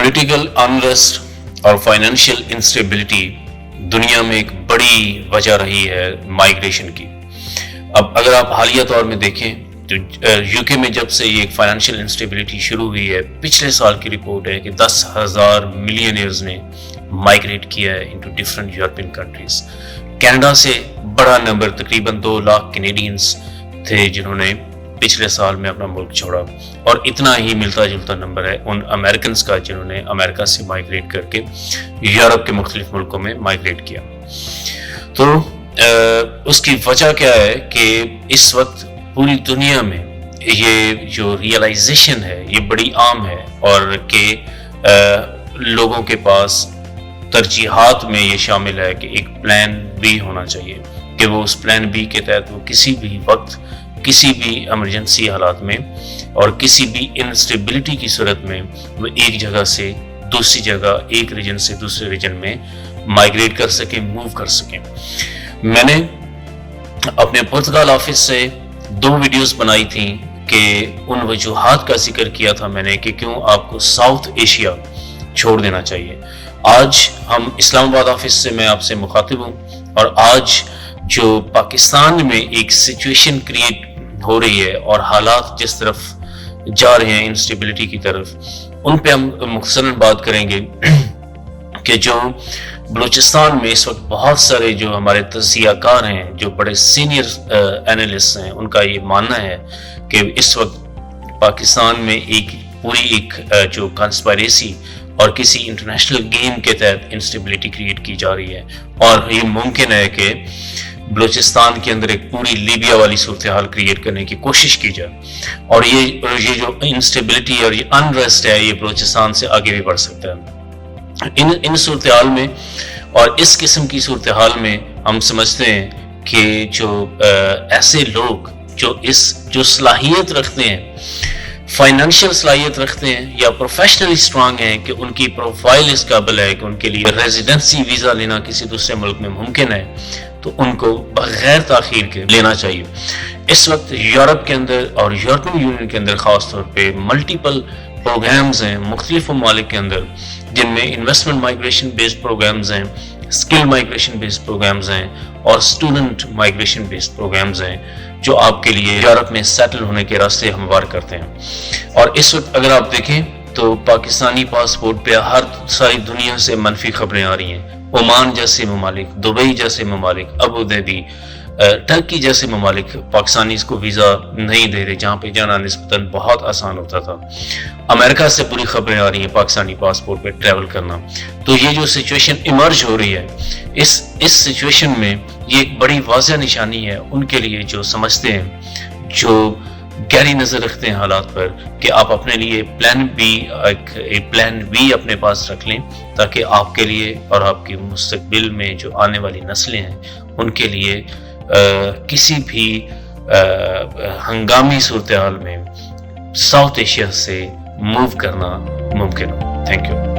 Political unrest اور financial instability دنیا میں ایک بڑی وجہ رہی ہے مائیگریشن کی. اب اگر آپ حالیہ طور میں دیکھیں تو یو کے میں جب سے یہ ایک فائنینشیل انسٹیبلٹی شروع ہوئی ہے، پچھلے سال کی رپورٹ ہے کہ 10,000 ملینئرز نے مائیگریٹ کیا ہے into different European countries. Canada سے بڑا نمبر تقریباً 2 لاکھ کینیڈینز تھے جنہوں نے پچھلے سال میں اپنا ملک چھوڑا، اور اتنا ہی ملتا جلتا نمبر ہے ان امریکنز کا جنہوں نے امریکہ سے مائیگریٹ کر کے یورپ کے مختلف ملکوں میں مائیگریٹ کیا. تو اس کی وجہ کیا ہے کہ اس وقت پوری دنیا میں یہ جو ریئلائزیشن ہے یہ بڑی عام ہے، اور کہ لوگوں کے پاس ترجیحات میں یہ شامل ہے کہ ایک پلان بی ہونا چاہیے، کہ وہ اس پلان بی کے تحت وہ کسی بھی وقت کسی بھی ایمرجنسی حالات میں اور کسی بھی انسٹیبلٹی کی صورت میں وہ ایک جگہ سے دوسری جگہ، ایک ریجن سے دوسرے ریجن میں مائیگریٹ کر سکیں، موو کر سکیں. میں نے اپنے پرتگال آفس سے 2 ویڈیوز بنائی تھیں کہ ان وجوہات کا ذکر کیا تھا میں نے کہ کیوں آپ کو ساؤتھ ایشیا چھوڑ دینا چاہیے. آج ہم اسلام آباد آفس سے میں آپ سے مخاطب ہوں، اور آج جو پاکستان میں ایک سچویشن کریٹ ہو رہی ہے اور حالات جس طرف جا رہے ہیں انسٹیبلٹی کی طرف، ان پہ ہم مختصراً بات کریں گے. کہ جو بلوچستان میں اس وقت بہت سارے جو ہمارے تجزیہ کار ہیں، جو بڑے سینئر اینالسٹ ہیں، ان کا یہ ماننا ہے کہ اس وقت پاکستان میں ایک جو کانسپائریسی اور کسی انٹرنیشنل گیم کے تحت انسٹیبلٹی کریٹ کی جا رہی ہے، اور یہ ممکن ہے کہ بلوچستان کے اندر ایک پوری لیبیا والی صورتحال کریٹ کرنے کی کوشش کی جائے، اور یہ جو انسٹیبلٹی اور یہ انریسٹ ہے یہ بلوچستان سے آگے بھی بڑھ سکتا ہے. ان صورتحال میں اور اس قسم کی صورتحال میں ہم سمجھتے ہیں کہ جو ایسے لوگ جو صلاحیت رکھتے ہیں، فائنینشیل صلاحیت رکھتے ہیں یا پروفیشنلی اسٹرانگ ہیں، کہ ان کی پروفائل اس قابل ہے کہ ان کے لیے ریزیڈنسی ویزا لینا کسی دوسرے ملک میں ممکن ہے، تو ان کو بغیر تاخیر کے لینا چاہیے. اس وقت یورپ کے اندر اور یورپین یونین کے اندر خاص طور پہ ملٹیپل پروگرامز ہیں مختلف ممالک کے اندر، جن میں انویسٹمنٹ مائیگریشن بیسڈ پروگرامز ہیں، اسکل مائیگریشن بیسڈ پروگرامز ہیں، اور اسٹوڈنٹ مائیگریشن بیسڈ پروگرامز ہیں، جو آپ کے لیے یورپ میں سیٹل ہونے کے راستے ہموار کرتے ہیں. اور اس وقت اگر آپ دیکھیں تو پاکستانی پاسپورٹ پہ ہر ساری دنیا سے منفی خبریں آ رہی ہیں. عمان جیسے ممالک، دبئی جیسے ممالک، ابو ظہبی، ٹرکی جیسے ممالک پاکستانیز کو ویزا نہیں دے رہے، جہاں پہ جانا نسبتاً بہت آسان ہوتا تھا. امریکہ سے بری خبریں آ رہی ہیں پاکستانی پاسپورٹ پہ ٹریول کرنا. تو یہ جو سچویشن ایمرج ہو رہی ہے، اس سچویشن میں یہ ایک بڑی واضح نشانی ہے ان کے لیے جو سمجھتے ہیں، جو گہری نظر رکھتے ہیں حالات پر، کہ آپ اپنے لیے پلان بی اپنے پاس رکھ لیں، تاکہ آپ کے لیے اور آپ کی مستقبل میں جو آنے والی نسلیں ہیں ان کے لیے کسی بھی ہنگامی صورتحال میں ساؤتھ ایشیا سے موو کرنا ممکن ہو. Thank you.